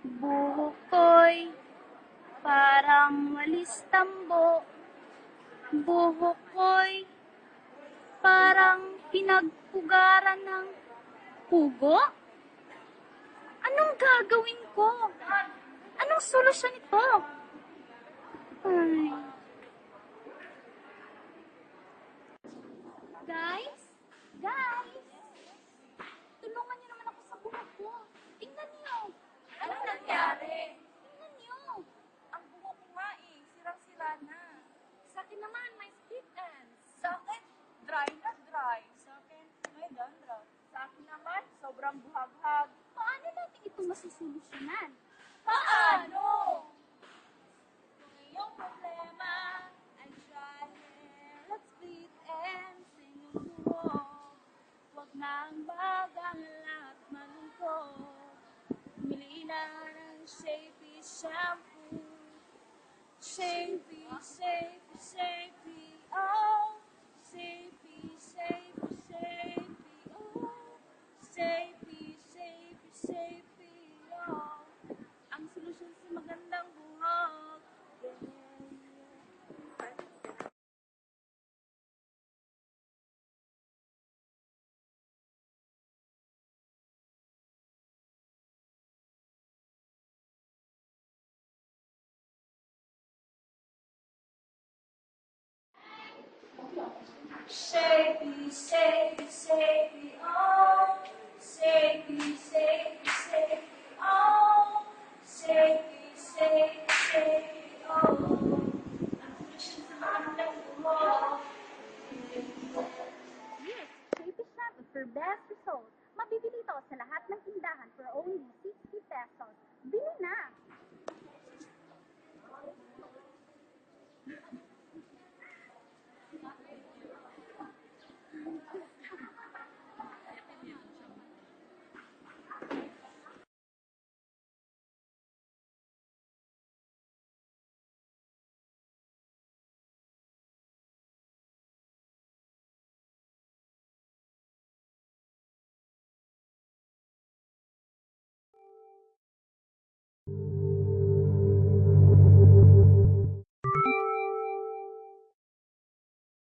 Buhok ko'y parang walis tambo. Buhok ko'y parang pinagpugaran ng pugo. Anong gagawin ko? Anong solusyon ito? Ay. Guys? Guys? Tulungan niyo naman ako sa buhok ko. Tingnan niyo. Anong nangyari? Tingnan niyo. Ang buhok ko nga sirang-sira na. Sa akin naman, may split ends. Sa akin, dry na dry. Sa akin, may dandruff. Sa akin naman, sobrang buhag-hag. Paano natin ito masusolusyonan? Paano? Kung iyong problema ay dry hair at split ends sa inyong buhok, huwag nang mag-alala at malungkot. Pumili na ng Shapey shampoo. Shapey, Shapey, Shapey, oh. Shapey, Shapey, Shapey, oh. Shapey, Shapey, Shapey, oh. Ang solusyon sa magandang buhok. Shapey, Shapey, Shapey, oh. Shapey, Shapey, Shapey, oh. Shapey, Shapey, Shapey, oh. Ang solusyon sa magandang buhok. Yes, Shapey Shampoo for best result. Mabibili ito sa lahat